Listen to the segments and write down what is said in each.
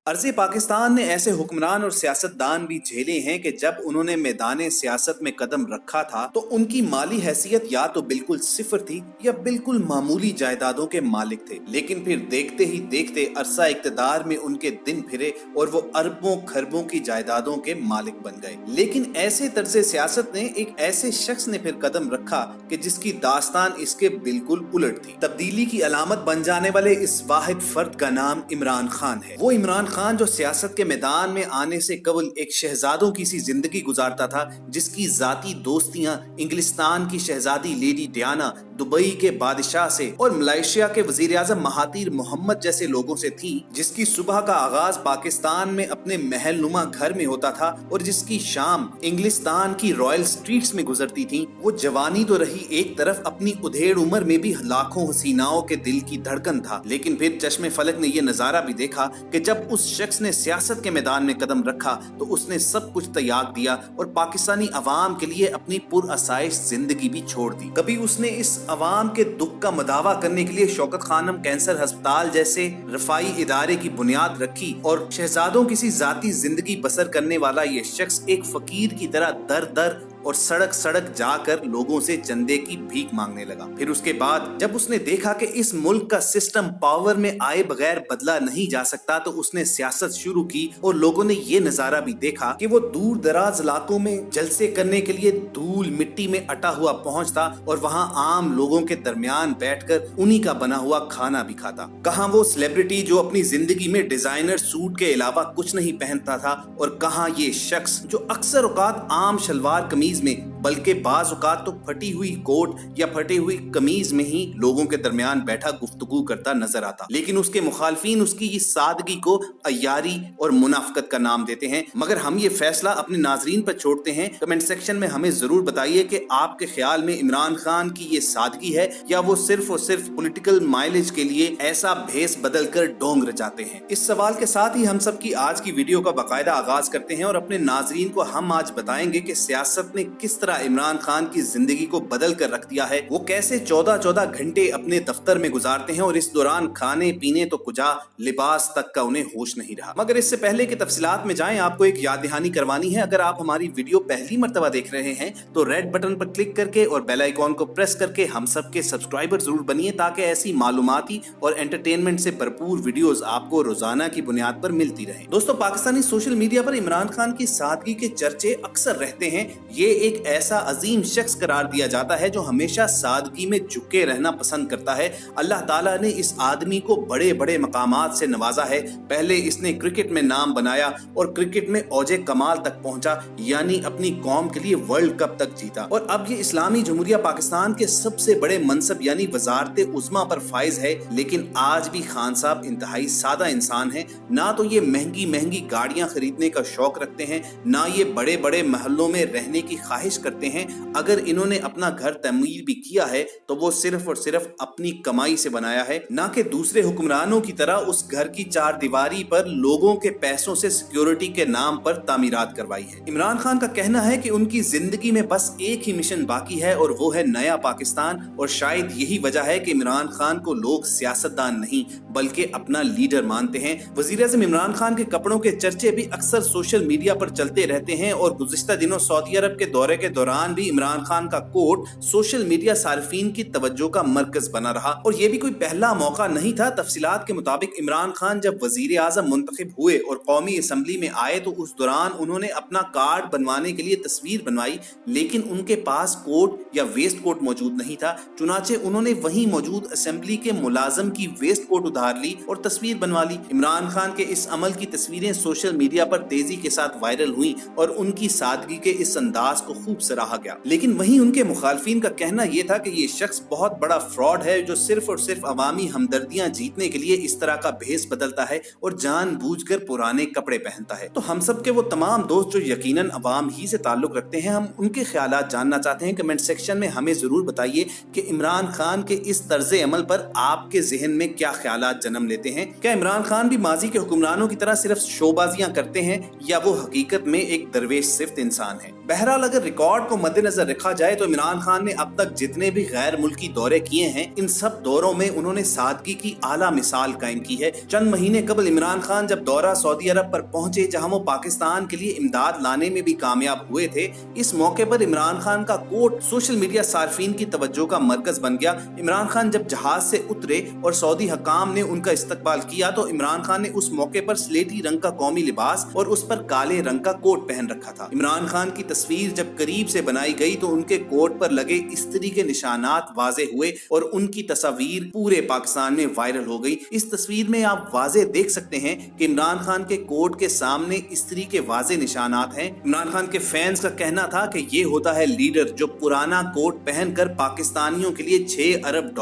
अर्ज़े पाकिस्तान ने ऐसे हुक्मरान और सियासतदान भी झेले हैं कि जब उन्होंने मैदान सियासत में कदम रखा था तो उनकी माली हैसियत या तो बिल्कुल सिफर थी या बिल्कुल मामूली जायदादों के मालिक थे, लेकिन फिर देखते ही देखते अरसा इक्तदार में उनके दिन फिरे और वो अरबों खरबों की जायदादों के मालिक बन गए। लेकिन ऐसे तर्ज़े सियासत ने एक ऐसे शख्स ने फिर कदम रखा कि जिसकी दास्तान इसके बिल्कुल उलट थी। तब्दीली की अलामत बन जाने वाले इस वाहिद फर्द का नाम इमरान खान है। वो इमरान खान जो सियासत के मैदान में आने से कबल एक शहजादों की सी जिंदगी गुजारता था, जिसकी जाती दोस्तियां इंग्लिस्तान की शहजादी लेडी डियाना, दुबई के बादशाह से और मलेशिया के वजीर आजम महातीर मोहम्मद जैसे लोगों से थी, जिसकी सुबह का आगाज पाकिस्तान में अपने महल नुमा घर में होता था और जिसकी शाम इंग्लिस्तान की रॉयल स्ट्रीट्स में गुजरती थी। वो जवानी तो रही एक तरफ, अपनी उधेड़ उम्र में भी लाखों हसीनाओं के दिल की धड़कन था। लेकिन फिर चश्मे फलक ने यह नजारा भी देखा कि जब उस शख्स ने सियासत के मैदान में कदम रखा तो उसने सब कुछ त्याग दिया और पाकिस्तानी अवाम के लिए अपनी पुरअसाइश जिंदगी भी छोड़ दी। कभी उसने इस अवाम के दुख का मदावा करने के लिए शौकत खानम कैंसर अस्पताल जैसे रफाई इदारे की बुनियाद रखी और शहजादों की सी जाती जिंदगी बसर करने वाला ये शख्स एक फकीर की तरह दर दर और सड़क सड़क जाकर लोगों से चंदे की भीख मांगने लगा। फिर उसके बाद जब उसने देखा कि इस मुल्क का सिस्टम पावर में आए बगैर बदला नहीं जा सकता तो उसने सियासत शुरू की और लोगों ने ये नजारा भी देखा कि वो दूर दराज इलाकों में जलसे करने के लिए धूल मिट्टी में अटा हुआ पहुंचता और वहां आम लोगों के दरमियान बैठकर उन्हीं का बना हुआ खाना भी खाता। कहां वो सेलिब्रिटी जो अपनी जिंदगी में डिजाइनर सूट के अलावा कुछ नहीं पहनता था और कहां ये शख्स जो अक्सर औकात आम शलवार कमीज में बल्कि बाज औकात तो फटी हुई कोट या फटी हुई कमीज में ही लोगों के दरमियान बैठा गुफ्तगू करता नजर आता। लेकिन उसके मुखालफिन उसकी इस सादगी को अय्यारी और मुनाफकत का नाम देते हैं। मगर हम ये फैसला अपने नाजरीन पर छोड़ते हैं। कमेंट सेक्शन में हमें जरूर बताइए कि आपके ख्याल में इमरान खान की ये सादगी है या वो सिर्फ और सिर्फ पॉलिटिकल माइलेज के लिए ऐसा भेस बदल कर डोंग रचाते हैं। इस सवाल के साथ ही हम सब की आज की वीडियो का बाकायदा आगाज करते हैं और अपने नाजरीन को हम आज बताएंगे कि सियासत ने किस तरह इमरान खान की जिंदगी को बदल कर रख दिया है। वो कैसे 14-14 घंटे अपने दफ्तर में गुजारते हैं और इस दौरान खाने पीने तो कुजा लिबास तक का उन्हें होश नहीं रहा। मगर इससे पहले कि तफसीलात में जाएं, आपको एक याद दहानी करवानी है। अगर आप हमारी वीडियो पहली मर्तबा देख रहे हैं तो रेड बटन पर क्लिक करके और बेल आइकॉन को प्रेस करके हम सब के सब्सक्राइबर जरूर बनिए ताकि ऐसी मालूमाती और एंटरटेनमेंट से भरपूर वीडियोस आपको रोजाना की बुनियाद पर मिलती रहे। दोस्तों, पाकिस्तानी सोशल मीडिया पर इमरान खान की सादगी के चर्चे अक्सर रहते हैं। ये एक ऐसा अजीम शख्स करार दिया जाता है जो हमेशा सादगी में झुके रहना पसंद करता है। अल्लाह ताला ने इस आदमी को बड़े बड़े मकामात से नवाजा है। पहले इसने क्रिकेट में नाम बनाया और क्रिकेट में औजे कमाल तक पहुंचा, यानी अपनी कौम के लिए वर्ल्ड कप तक जीता। और अब ये इस्लामी जमहूरिया पाकिस्तान के सबसे बड़े मनसब यानी वजारत उज़्मा पर फाइज है। लेकिन आज भी खान साहब इंतहाई सादा इंसान है। ना तो ये महंगी महंगी गाड़ियां खरीदने का शौक रखते हैं, ना ये बड़े बड़े महलों में रहने की ख्वाहिश करते हैं। अगर इन्होंने अपना घर तमीर भी किया है तो वो सिर्फ और सिर्फ अपनी कमाई से बनाया है, ना कि दूसरे हुक्मरानों की तरह उस घर की चार दीवारी पर लोगों के पैसों से सिक्योरिटी के नाम पर तामीरात करवाई है। इमरान खान का कहना है कि उनकी जिंदगी में बस एक ही मिशन बाकी है और वो है नया पाकिस्तान। और शायद यही वजह है कि इमरान खान को लोग सियासतदान नहीं बल्कि अपना लीडर मानते हैं। वजीर आज़म इमरान खान के कपड़ों के चर्चे भी अक्सर सोशल मीडिया पर चलते रहते हैं और गुज़िश्ता दिनों सऊदी अरब के दौरे के दौरान भी इमरान खान का कोट सोशल मीडिया सार्फिन की तवज्जो का मरकज बना रहा। और ये भी कोई पहला मौका नहीं था। तफसीलात के मुताबिक इमरान खान जब वजीर आज़म मुंतखब हुए और कौमी असम्बली में आए तो उस दौरान उन्होंने अपना कार्ड बनवाने के लिए तस्वीर बनवाई, लेकिन उनके पास कोट या वेस्ट कोट मौजूद नहीं था। चुनाचे उन्होंने वहीं मौजूद असेंबली के मुलाजम की वेस्ट कोट उधार ली और तस्वीर बनवा ली। इमरान खान के इस अमल की तस्वीरें सोशल मीडिया पर तेजी के साथ वायरल हुई और उनकी सादगी के इस अंदाज को खूब सराहा गया। लेकिन वहीं उनके मुखालफिन का कहना यह था कि ये शख्स बहुत बड़ा फ्रॉड है जो सिर्फ और सिर्फ अवामी हमदर्दियां जीतने के लिए इस तरह का भेस बदलता है और जानबूझकर पुराने कपड़े पहनता है। तो हम सब के वो तमाम दोस्त जो यकीनन अवाम ही से ताल्लुक रखते हैं, हम उनके ख्यालात जानना चाहते हैं। कमेंट सेक्शन में हमें जरूर बताइए कि इमरान खान के इस तर्ज अमल पर आपके जहन में क्या ख्यालात जन्म लेते हैं। क्या इमरान खान भी माजी के हुक्मरानों की तरह सिर्फ शोबाजियां करते हैं या वो हकीकत में एक दरवेश सिफ्त इंसान है? बहरहाल अगर रिकॉर्ड रिकॉर्ड को मद्देनजर रखा जाए तो इमरान खान ने अब तक जितने भी गैर मुल्की दौरे किए हैं, इन सब दौरों में उन्होंने सादगी की आला मिसाल कायम की है। चंद महीने कबल इमरान खान जब दौरा सऊदी अरब पर पहुंचे, जहां वो पाकिस्तान के लिए इमदाद लाने में भी कामयाब हुए थे, इस मौके पर इमरान खान का कोट सोशल मीडिया सार्फिन की तवज्जो का मरकज बन गया। इमरान खान जब जहाज से उतरे और सऊदी हकाम ने उनका इस्तकबाल किया तो इमरान खान ने उस मौके पर स्लेटी रंग का कौमी लिबास और उस पर काले रंग का कोट पहन रखा था। इमरान खान की तस्वीर जब करीब से बनाई गई तो उनके कोट पर लगे इस्त्री के निशानात वाजे हुए और उनकी तस्वीर पूरे पाकिस्तान में वायरल हो गई। इस तस्वीर में आप वाजे देख सकते हैं कि इमरान खान के कोट के सामने इस्त्री के वाजे निशानात हैं। इमरान खान के फैंस का कहना था कि ये होता है लीडर जो पुराना कोट पहनकर पाकिस्तानियों के लिए $6 अरब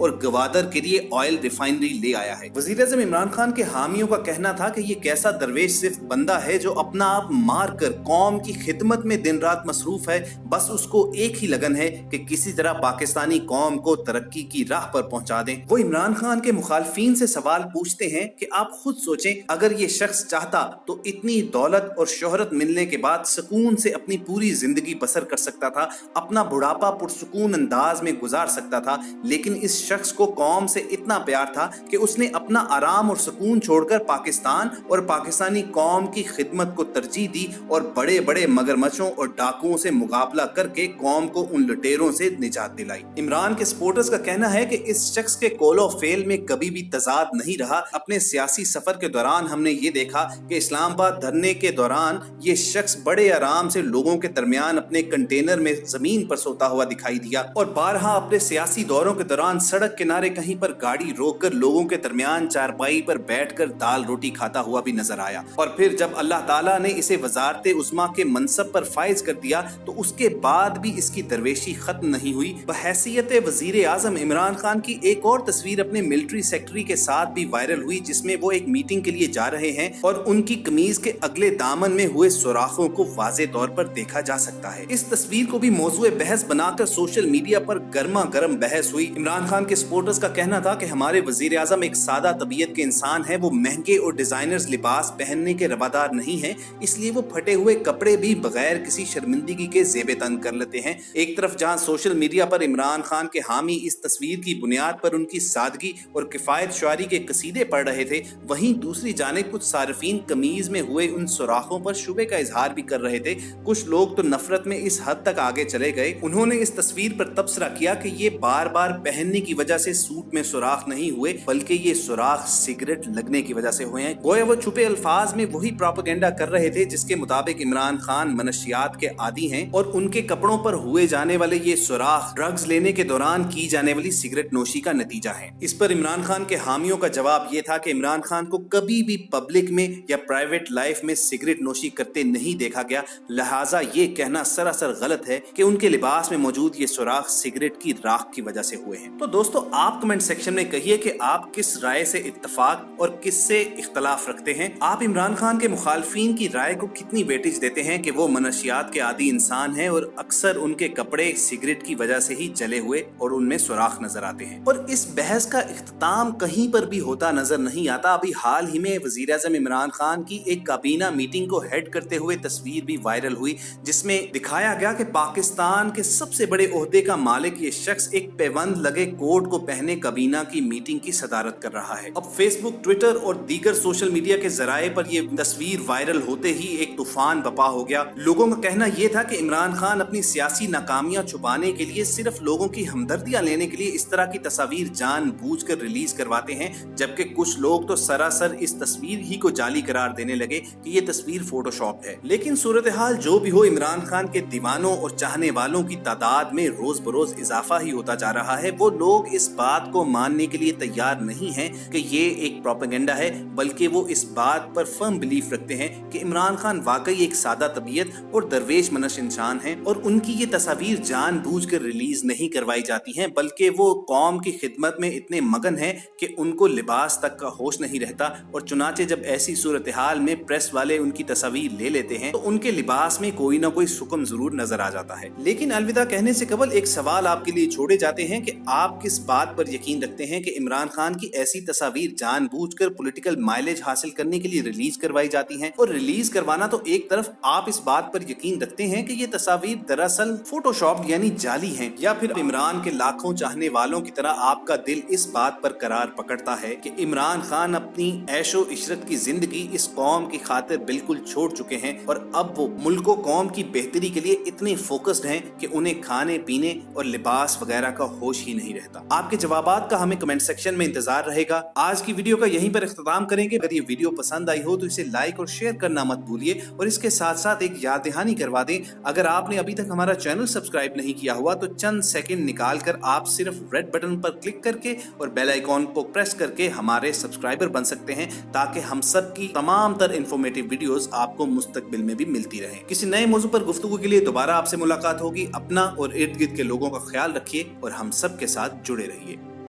और गवादर के लिए ऑयल रिफाइनरी ले आया है। वजीर आज़म इमरान खान के हामियों का कहना था कि ये कैसा दरवेश सिर्फ बंदा है जो अपना आप मार कर कौम की खिदमत में दिन रात मसरूफ है, बस उसको एक ही लगन है कि किसी तरह पाकिस्तानी कौम को तरक्की की राह पर पहुंचा दें। वो इमरान खान के मुखालफीन से सवाल पूछते हैं कि आप खुद सोचें, अगर ये शख्स चाहता तो इतनी दौलत और शोहरत मिलने के बाद सुकून से अपनी पूरी जिंदगी बसर कर सकता था, अपना बुढ़ापा पुरसुकून अंदाज में गुजार सकता था, लेकिन इस शख्स को कौम से इतना प्यार था कि उसने अपना आराम और सुकून छोड़कर पाकिस्तान और पाकिस्तानी कौम की खिदमत को तरजीह दी और बड़े बड़े मगरमच्छों और डाकुओं से मुकाबला करके कौम को उन लुटेरों से निजात दिलाई। इमरान के सपोर्टर्स का कहना है कि इस शख्स के कौलो फेल में कभी भी तजाद नहीं रहा। अपने सियासी सफर के दौरान हमने ये देखा कि इस्लामाबाद धरने के दौरान ये शख्स बड़े आराम से लोगों के दरमियान अपने कंटेनर में जमीन पर सोता हुआ दिखाई दिया और बारहा अपने सियासी दौरों के दौरान सड़क किनारे कहीं पर गाड़ी रोककर लोगों के दरमियान चारपाई पर बैठकर दाल रोटी खाता हुआ भी नजर आया। और फिर जब अल्लाह ताला ने इसे वजारत उस्मा के मनसब पर फाइज कर दिया तो उसके बाद भी इसकी दरवेशी खत्म नहीं हुई। बहैसियत वजीर आजम इमरान खान की एक और तस्वीर अपने मिलिट्री सेक्रेटरी के साथ भी वायरल हुई, जिसमें वो एक मीटिंग के लिए जा रहे हैं और उनकी कमीज के अगले दामन में हुए सुराखों को वाज़े तौर पर देखा जा सकता है। इस तस्वीर को भी मौजूए बहस बनाकर सोशल मीडिया पर गर्मा गर्म बहस हुई। इमरान खान के सपोर्टर्स का कहना था कि हमारे वजीर आजम एक सादा तबीयत के इंसान है, वो महंगे और डिजाइनर्स लिबास पहनने के रवादार नहीं है, इसलिए वो फटे हुए कपड़े भी बगैर किसी शर्मिंदगी के जेबे तन कर लेते हैं। एक तरफ जहां सोशल मीडिया पर इमरान खान के हामी इस तस्वीर की बुनियाद पर उनकी सादगी और किफायत शुआरी के कसीदे पढ़ रहे थे, वहीं दूसरी जानिब कुछ सार्फिन कमीज में हुए उन सुराखों पर शुबे का इजहार भी कर रहे थे। कुछ लोग तो नफरत में इस हद तक आगे चले गए, उन्होंने इस तस्वीर पर तबसरा किया कि ये बार बार पहनने की वजह से सूट में सुराख नहीं हुए, बल्कि ये सुराख सिगरेट लगने की वजह से हुए हैं। गोया वो छुपे अल्फाज में वही प्रोपेगेंडा कर रहे थे जिसके मुताबिक इमरान खान मनशियात के आदी हैं और उनके कपड़ों पर हुए जाने वाले ये सुराख ड्रग्स लेने के दौरान की जाने वाली सिगरेट नोशी का नतीजा है। इस पर इमरान खान के हामियों का जवाब ये था कि इमरान खान को कभी भी पब्लिक में या प्राइवेट लाइफ में सिगरेट नोशी करते नहीं देखा गया, लिहाजा ये कहना सरासर गलत है कि उनके लिबास में मौजूद ये सुराख सिगरेट की राख की वजह से हुए हैं। तो दोस्तों, आप कमेंट सेक्शन में कहिए कि आप किस राय से इत्तफाक और किससे इख्तलाफ रखते हैं। आप इमरान खान के मुखालफीन की राय को कितनी वेटेज देते हैं कि वो मनशियात के आदी इंसान हैं और अक्सर उनके कपड़े सिगरेट की वजह से ही जले हुए और उनमें सुराख नजर आते हैं। और इस बहस का इख्तिताम कहीं पर भी होता नजर नहीं आता। अभी हाल ही में वजीर आज़म इमरान खान की एक काबीना मीटिंग को हेड करते हुए तस्वीर भी वायरल हुई, जिसमें दिखाया गया कि पाकिस्तान के सबसे बड़े ओहदे का मालिक ये शख्स एक पैबंद लगे कोट को पहने काबीना की मीटिंग की सदारत कर रहा है। अब फेसबुक, ट्विटर और दीगर सोशल मीडिया के जराए पर यह तस्वीर वायरल होते ही एक तूफान बपा हो गया। लोगों का कहना यह था कि इमरान खान अपनी सियासी नाकामियां छुपाने के लिए, सिर्फ लोगों की हमदर्दियां लेने के लिए इस तरह की तस्वीर जानबूझकर रिलीज करवाते हैं, जबकि कुछ लोग तो सरासर इस तस्वीर ही को जाली करार देने लगे कि ये तस्वीर फोटोशॉप है। लेकिन सूरत हाल जो भी हो, इमरान खान के दीवानों और चाहने वालों की तादाद में रोज बरोज इजाफा ही होता जा रहा है। वो लोग इस बात को मानने के लिए तैयार नहीं हैं कि ये एक प्रोपेगेंडा है, बल्कि वो इस बात पर फर्म बिलीफ रखते हैं कि इमरान खान वाकई एक सादा तबीयत और दरवेश मनश इंसान है और उनकी ये तस्वीर जानबूझकर रिलीज नहीं करवाई जाती हैं, बल्कि वो कौम की खिदमत में इतने मगन हैं कि उनको लिबास तक का होश नहीं रहता। और चुनाचे जब ऐसी सूरत हाल में प्रेस वाले उनकी तस्वीर ले लेते हैं तो उनके लिबास में कोई ना कोई सुकून जरूर नजर आ जाता है। लेकिन अलविदा कहने से कबल एक सवाल आपके लिए छोड़े जाते हैं कि आप किस बात पर यकीन रखते हैं कि इमरान खान की ऐसी तस्वीर जानबूझकर पॉलिटिकल माइलेज हासिल करने के लिए रिलीज करवाई जाती हैं। और रिलीज करवाना तो एक तरफ, आप इस बात पर यकीन रखते हैं कि ये तस्वीर दरअसल फोटोशॉप यानी जाली हैं, या फिर इमरान के लाखों चाहने वालों की तरह आपका दिल इस बात पर करार पकड़ता है कि इमरान खान अपनी ऐशो इशरत की जिंदगी इस कौम की खातिर बिल्कुल छोड़ चुके हैं और अब वो मुल्क व कौम की बेहतरी के लिए इतने फोकस्ड हैं कि उन्हें खाने पीने और लिबास वगैरह का होश ही नहीं रहता। आपके जवाबात का हमें कमेंट सेक्शन में इंतजार रहेगा। आज की वीडियो का यहीं पर इख्तिताम करेंगे। अगर ये वीडियो पसंद आई हो तो इसे लाइक और शेयर करना मत भूलिए और इसके साथ साथ एक याद दहानी करवा दें, अगर आपने अभी तक हमारा चैनल सब्सक्राइब नहीं किया हुआ तो चंद सेकंड निकाल कर आप सिर्फ रेड बटन पर क्लिक करके और बेल आइकॉन को प्रेस करके हमारे सब्सक्राइबर बन सकते हैं, ताकि हम सब की तमाम तर इंफॉर्मेटिव वीडियोस आपको मुस्तकबिल में भी मिलती रहे। किसी नए मौजू पर गुफ्तगू के लिए दोबारा आपसे मुलाकात होगी। अपना और इर्द गिर्द के लोगों का ख्याल रखिए और हम सब के साथ जुड़े रहिए।